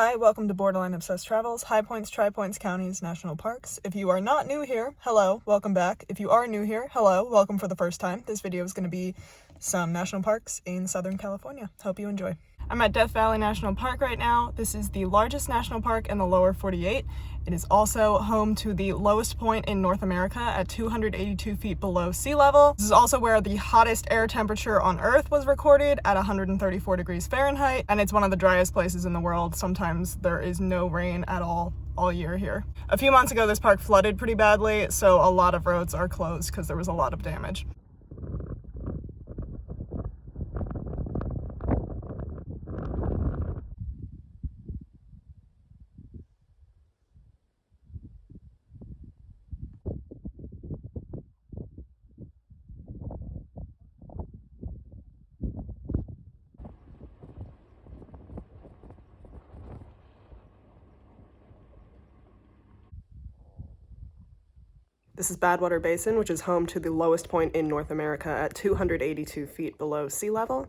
Hi, welcome to Borderline Obsessed Travels, High Points, Tri-Points, Counties, National Parks. If you are not new here, hello, welcome back. If you are new here, hello, welcome for the first time. This video is going to be some national parks in Southern California. Hope you enjoy. I'm at Death Valley National Park right now. This is the largest national park in the lower 48. It is also home to the lowest point in North America at 282 feet below sea level. This is also where the hottest air temperature on Earth was recorded at 134 degrees Fahrenheit, and it's one of the driest places in the world. Sometimes there is no rain at all year here. A few months ago, this park flooded pretty badly, so a lot of roads are closed because there was a lot of damage. This is Badwater Basin, which is home to the lowest point in North America at 282 feet below sea level.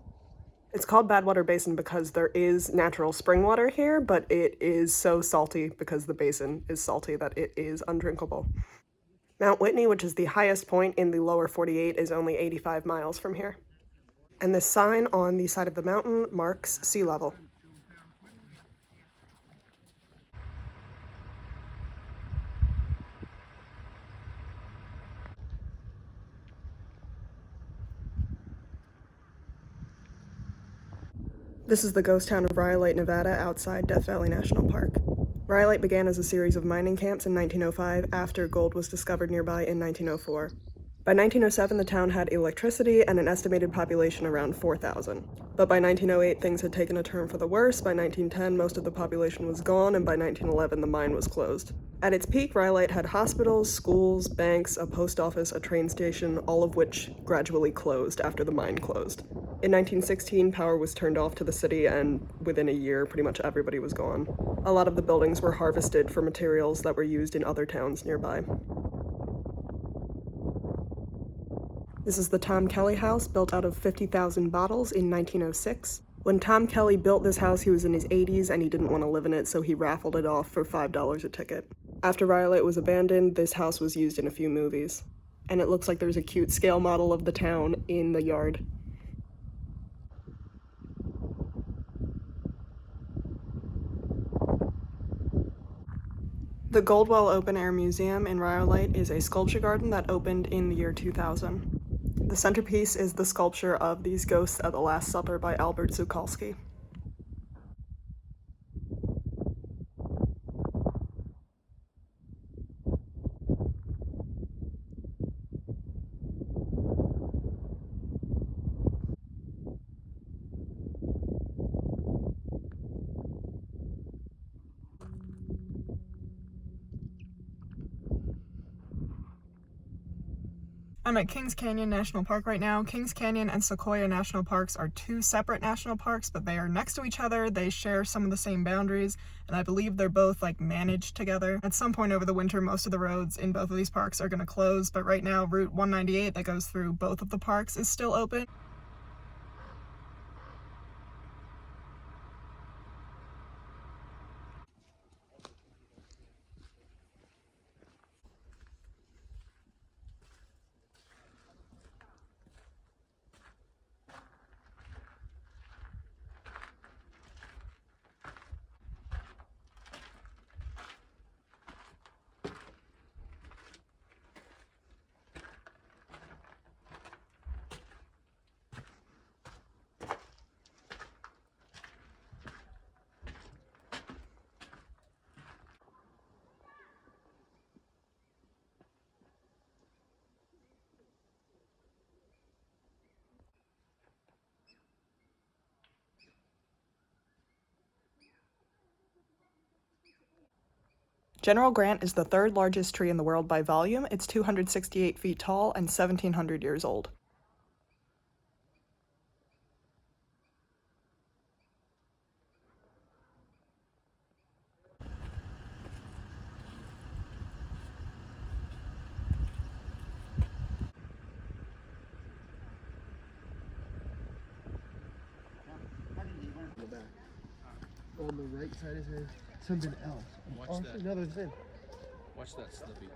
It's called Badwater Basin because there is natural spring water here, but it is so salty because the basin is salty that it is undrinkable. Mount Whitney, which is the highest point in the lower 48, is only 85 miles from here. And this sign on the side of the mountain marks sea level. This is the ghost town of Rhyolite, Nevada, outside Death Valley National Park. Rhyolite began as a series of mining camps in 1905 after gold was discovered nearby in 1904. By 1907, the town had electricity and an estimated population around 4,000. But by 1908, things had taken a turn for the worse. By 1910, most of the population was gone, and by 1911, the mine was closed. At its peak, Rhyolite had hospitals, schools, banks, a post office, a train station, all of which gradually closed after the mine closed. In 1916, power was turned off to the city, and within a year, pretty much everybody was gone. A lot of the buildings were harvested for materials that were used in other towns nearby. This is the Tom Kelly house, built out of 50,000 bottles in 1906. When Tom Kelly built this house, he was in his 80s and he didn't want to live in it, so he raffled it off for $5 a ticket. After Rhyolite was abandoned, this house was used in a few movies. And it looks like there's a cute scale model of the town in the yard. The Goldwell Open Air Museum in Rhyolite is a sculpture garden that opened in the year 2000. The centerpiece is the sculpture of These Ghosts at the Last Supper by Albert Zukalski. I'm at Kings Canyon National Park right now. Kings Canyon and Sequoia National Parks are two separate national parks, but they are next to each other. They share some of the same boundaries, and I believe they're both managed together. At some point over the winter, most of the roads in both of these parks are going to close, but right now Route 198 that goes through both of the parks is still open. General Grant is the third largest tree in the world by volume. It's 268 feet tall and 1,700 years old. On the right side is there something else. Watch that. Another thing. Watch that, Slippy.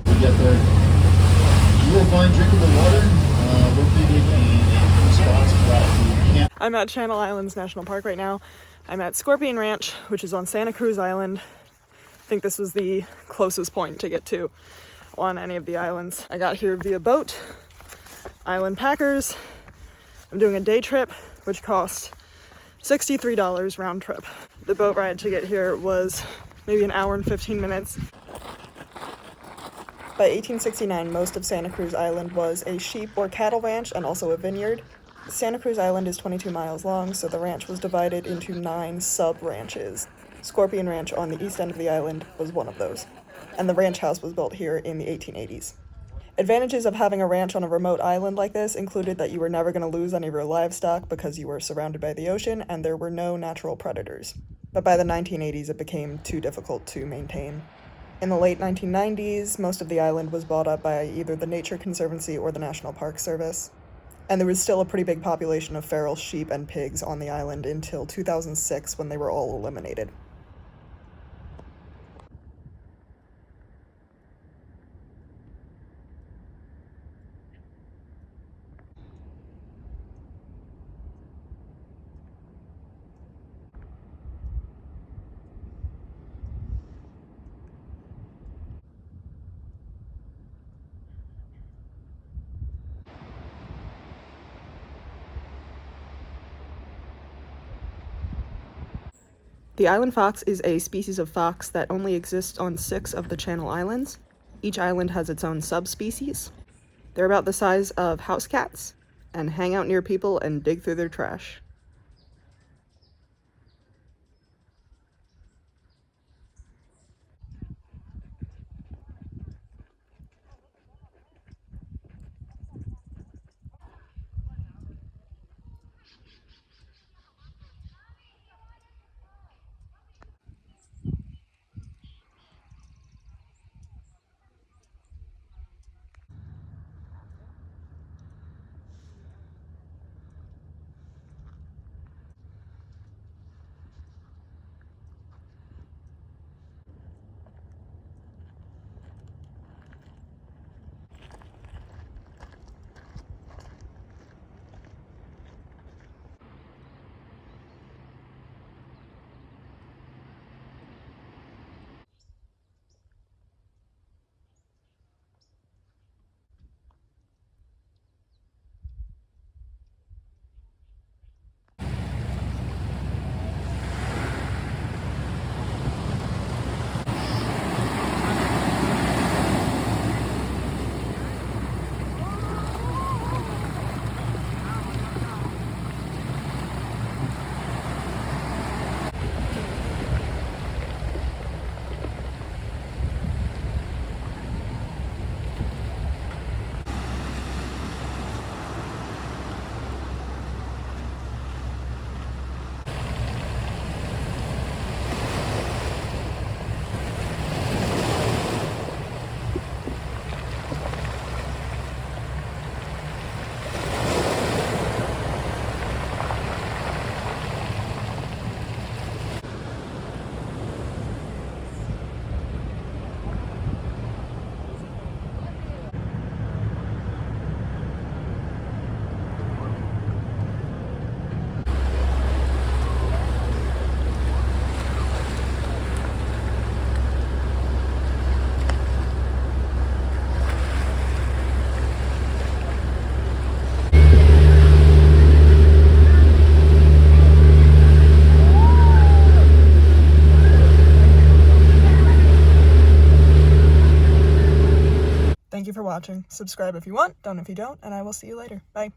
We get there. You will find drinkable water located in spots that you can't. I'm at Channel Islands National Park right now. I'm at Scorpion Ranch, which is on Santa Cruz Island. I think this was the closest point to get to on any of the islands. I got here via boat, Island Packers. I'm doing a day trip, which cost $63 round trip. The boat ride to get here was maybe an hour and 15 minutes. By 1869, most of Santa Cruz Island was a sheep or cattle ranch and also a vineyard. Santa Cruz Island is 22 miles long, so the ranch was divided into 9 sub-ranches. Scorpion Ranch on the east end of the island was one of those, and the ranch house was built here in the 1880s. Advantages of having a ranch on a remote island like this included that you were never going to lose any of your livestock because you were surrounded by the ocean and there were no natural predators. But by the 1980s, it became too difficult to maintain. In the late 1990s, most of the island was bought up by either the Nature Conservancy or the National Park Service. And there was still a pretty big population of feral sheep and pigs on the island until 2006 when they were all eliminated. The island fox is a species of fox that only exists on 6 of the Channel Islands. Each island has its own subspecies. They're about the size of house cats and hang out near people and dig through their trash. Thank you for watching. Subscribe if you want, don't if you don't, and I will see you later. Bye.